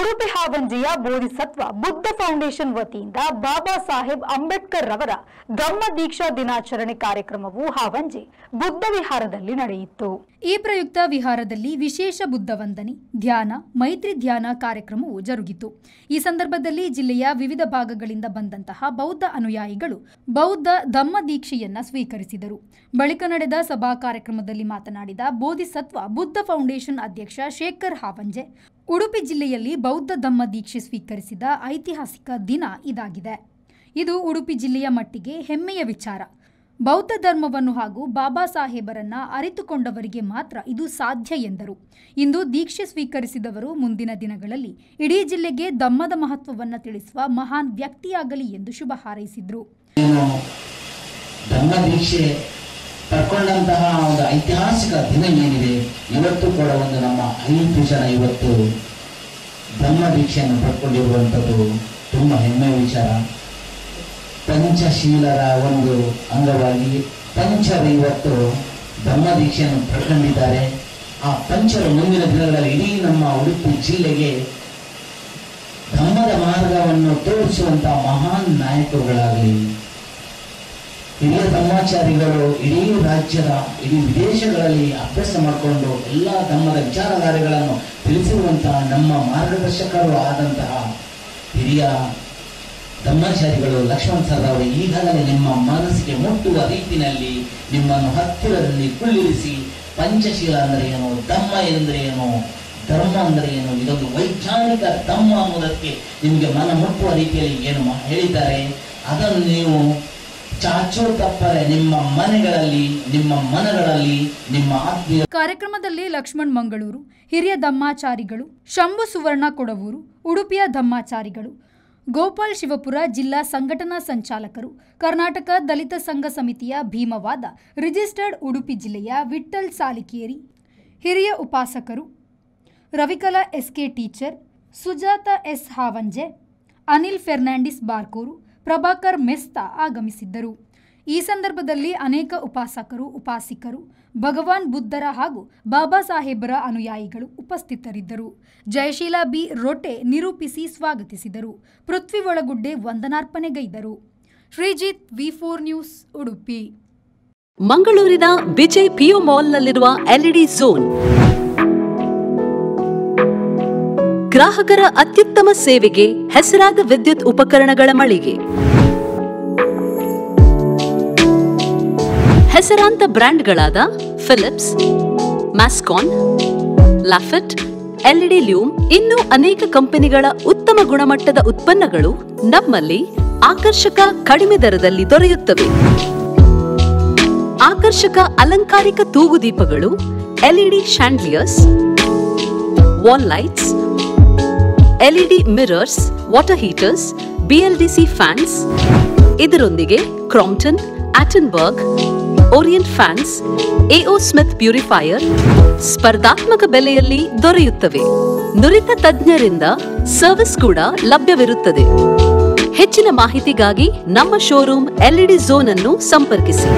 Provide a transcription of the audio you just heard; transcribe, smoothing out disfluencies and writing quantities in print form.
Udupi ಹಾವಂಜಿಯ bodhisattva Buddha foundation ವತಿಯಿಂದ ಬಾಬಾ ಸಾಹೇಬ್ ಅಂಬೇಡ್ಕರ್ ರವರ ಧಮ್ಮ ದೀಕ್ಷಾ ದಿನಾಚರಣೆ ಕಾರ್ಯಕ್ರಮವು ಹಾವಂಜಿ ಬುದ್ಧ ವಿಹಾರದಲ್ಲಿ ನಡೆಯಿತು. ಈ ಪ್ರಯುಕ್ತ ವಿಹಾರದಲ್ಲಿ ವಿಶೇಷ ಬುದ್ಧ ವಂದನೆ, ಧ್ಯಾನ, ಮೈತ್ರಿ ಧ್ಯಾನ ಕಾರ್ಯಕ್ರಮವು ಜರುಗಿತು. ಈ ಸಂದರ್ಭದಲ್ಲಿ ಜಿಲ್ಲೆಯ ವಿವಿಧ ಭಾಗಗಳಿಂದ ಬಂದಂತಹ ಬೌದ್ಧ ಅನುಯಾಯಿಗಳು ಬೌದ್ಧ ಧಮ್ಮ ದೀಕ್ಷೆಯನ್ನ ಸ್ವೀಕರಿಸಿದರು. ಬಳಿಕ ನಡೆದ ಸಭಾ ಕಾರ್ಯಕ್ರಮದಲ್ಲಿ ಮಾತನಾಡಿದ ಬೋಧಿಸತ್ವ ಬುದ್ಧ ಫೌಂಡೇಶನ್ ಅಧ್ಯಕ್ಷ ಶೇಖರ್ ಹಾವಂಜೆ, ಉಡುಪಿ ಜಿಲ್ಲೆಯಲ್ಲಿ ಬೌದ್ಧ ಧಮ್ಮ ದೀಕ್ಷೆ ಸ್ವೀಕರಿಸಿದ ಐತಿಹಾಸಿಕ ದಿನ ಇದಾಗಿದೆ. ಇದು ಉಡುಪಿ ಜಿಲ್ಲೆಯ ಮಟ್ಟಿಗೆ ಹೆಮ್ಮೆಯ ವಿಚಾರ. ಬೌದ್ಧ ಧರ್ಮವನ್ನು ಹಾಗೂ ಬಾಬಾ ಸಾಹೇಬರನ್ನ ಅರಿತುಕೊಂಡವರಿಗೆ ಮಾತ್ರ ಇದು ಸಾಧ್ಯ ಎಂದರು. ಇಂದು ದೀಕ್ಷೆ ಸ್ವೀಕರಿಸಿದವರು ಮುಂದಿನ ದಿನಗಳಲ್ಲಿ ಇಡೀ ಜಿಲ್ಲೆಗೆ ಧಮ್ಮದ ಮಹತ್ವವನ್ನು ತಿಳಿಸುವ ಮಹಾನ್ ವ್ಯಕ್ತಿಯಾಗಲಿ ಎಂದು ಶುಭ ಹಾರೈಸಿದರು. ಪಡ್ಕೊಂಡಂತಹ ಒಂದು ಐತಿಹಾಸಿಕ ದಿನ ಏನಿದೆ, ಇವತ್ತು ಕೂಡ ಒಂದು ನಮ್ಮ 5 ಜನ ಇವತ್ತು ಧಮ್ಮ ದೀಕ್ಷೆಯನ್ನು ಪಡ್ಕೊಂಡಿರುವಂಥದ್ದು ತುಂಬ ಹೆಮ್ಮೆಯ ವಿಚಾರ. ಪಂಚಶೀಲರ ಒಂದು ಅಂಗವಾಗಿ ಪಂಚರು ಇವತ್ತು ಧಮ್ಮ ದೀಕ್ಷೆಯನ್ನು ಪಡ್ಕೊಂಡಿದ್ದಾರೆ. ಆ ಪಂಚರು ಮುಂದಿನ ದಿನಗಳಲ್ಲಿ ಇಡೀ ನಮ್ಮ ಉಡುಪಿ ಜಿಲ್ಲೆಗೆ ಧಮ್ಮದ ಮಾರ್ಗವನ್ನು ತೋರಿಸುವಂತಹ ಮಹಾನ್ ನಾಯಕರುಗಳಾಗಲಿ, ಹಿರಿಯ ಧರ್ಮಾಚಾರಿಗಳು ಇಡೀ ರಾಜ್ಯದ ಇಡೀ ವಿದೇಶಗಳಲ್ಲಿ ಅಭ್ಯಾಸ ಮಾಡಿಕೊಂಡು ಎಲ್ಲ ಧಮ್ಮದ ವಿಚಾರಧಾರೆಗಳನ್ನು ತಿಳಿಸಿರುವಂತಹ ನಮ್ಮ ಮಾರ್ಗದರ್ಶಕರು ಆದಂತಹ ಹಿರಿಯ ಧರ್ಮಾಚಾರಿಗಳು ಲಕ್ಷ್ಮಣ್ ಸರ್ ಅವರು ಈಗಾಗಲೇ ನಿಮ್ಮ ಮನಸ್ಸಿಗೆ ಮುಟ್ಟುವ ರೀತಿಯಲ್ಲಿ ನಿಮ್ಮನ್ನು ಹತ್ತಿರದಲ್ಲಿ ಕುಳ್ಳಿರಿಸಿ ಪಂಚಶೀಲ ಅಂದರೆ ಏನು, ಧಮ್ಮ ಎಂದರೆ ಏನು, ಧರ್ಮ ಅಂದರೆ ಏನು, ಇದೊಂದು ವೈಜ್ಞಾನಿಕ ಧಮ್ಮ ಅನ್ನೋದಕ್ಕೆ ನಿಮಗೆ ಮನ ಮುಟ್ಟುವ ರೀತಿಯಲ್ಲಿ ಏನು ಹೇಳಿದ್ದಾರೆ, ಅದನ್ನು ನೀವು ಚಾಚು ತಪ್ಪರೆ ನಿಮ್ಮ ಮನೆಗಳಲ್ಲಿ, ನಿಮ್ಮ ಮನಗಳಲ್ಲಿ, ನಿಮ್ಮ ಆತ್ಮೀಯ. ಕಾರ್ಯಕ್ರಮದಲ್ಲಿ ಲಕ್ಷ್ಮಣ್ ಮಂಗಳೂರು, ಹಿರಿಯ ಧಮ್ಮಾಚಾರಿಗಳು, ಶಂಭು ಸುವರ್ಣ ಕೊಡವೂರು, ಉಡುಪಿಯ ಧಮ್ಮಾಚಾರಿಗಳು, ಗೋಪಾಲ್ ಶಿವಪುರ ಜಿಲ್ಲಾ ಸಂಘಟನಾ ಸಂಚಾಲಕರು, ಕರ್ನಾಟಕ ದಲಿತ ಸಂಘ ಸಮಿತಿಯ ಭೀಮವಾದ, ರಿಜಿಸ್ಟರ್ಡ್ ಉಡುಪಿ ಜಿಲ್ಲೆಯ ವಿಠ್ಠಲ್ ಸಾಲಿಕೇರಿ, ಹಿರಿಯ ಉಪಾಸಕರು, Ravikala SK teacher, Sujatha S Havanje, Anil Fernandes Barkur, Prabhakar Mesta ಆಗಮಿಸಿದ್ದರು. ಈ ಸಂದರ್ಭದಲ್ಲಿ ಅನೇಕ ಉಪಾಸಕರು, ಉಪಾಸಿಕರು, ಭಗವಾನ್ ಬುದ್ಧರ ಹಾಗೂ ಬಾಬಾ ಸಾಹೇಬರ ಅನುಯಾಯಿಗಳು ಉಪಸ್ಥಿತರಿದ್ದರು. ಜಯಶೀಲ ಬಿ ರೊಟೆ ನಿರೂಪಿಸಿ ಸ್ವಾಗತಿಸಿದರು. ಪೃಥ್ವಿ ಒಳಗುಡ್ಡೆ ವಂದನಾರ್ಪಣೆಗೈದರು. Srijith, V4 news, Udupi. ಮಂಗಳೂರಿನ ವಿಜಯ್ ಪಿಯು ಮಾಲ್ನಲ್ಲಿರುವ ಎಲ್ಇಡಿ ಝೋನ್ ಗ್ರಾಹಕರ ಅತ್ಯುತ್ತಮ ಸೇವೆಗೆ ಹೆಸರಾದ ವಿದ್ಯುತ್ ಉಪಕರಣಗಳ ಮಳಿಗೆ. ಹೆಸರಾಂತ ಬ್ರ್ಯಾಂಡ್ಗಳಾದ ಫಿಲಿಪ್ಸ್, ಮ್ಯಾಸ್ಕಾನ್, ಲಾಫೆಟ್, ಎಲ್ಇಡಿ ಲ್ಯೂಮ್ ಇನ್ನೂ ಅನೇಕ ಕಂಪನಿಗಳ ಉತ್ತಮ ಗುಣಮಟ್ಟದ ಉತ್ಪನ್ನಗಳು ನಮ್ಮಲ್ಲಿ ಆಕರ್ಷಕ ಕಡಿಮೆ ದರದಲ್ಲಿ ದೊರೆಯುತ್ತವೆ. ಆಕರ್ಷಕ ಅಲಂಕಾರಿಕ ತೂಗುದೀಪಗಳು, LED chandeliers, wall lights, LED mirrors, water heaters, BLDC fans, ಇದರೊಂದಿಗೆ Crompton, Atomberg, Orient fans, AO Smith purifier ಸ್ಪರ್ಧಾತ್ಮಕ ಬೆಲೆಯಲ್ಲಿ ದೊರೆಯುತ್ತವೆ. ನುರಿತ ತಜ್ಞರಿಂದ ಸರ್ವಿಸ್ ಕೂಡ ಲಭ್ಯವಿರುತ್ತದೆ. ಹೆಚ್ಚಿನ ಮಾಹಿತಿಗಾಗಿ ನಮ್ಮ ಶೋರೂಮ್ ಎಲ್ಇಡಿ ಝೋನ್ ಅನ್ನು ಸಂಪರ್ಕಿಸಿ.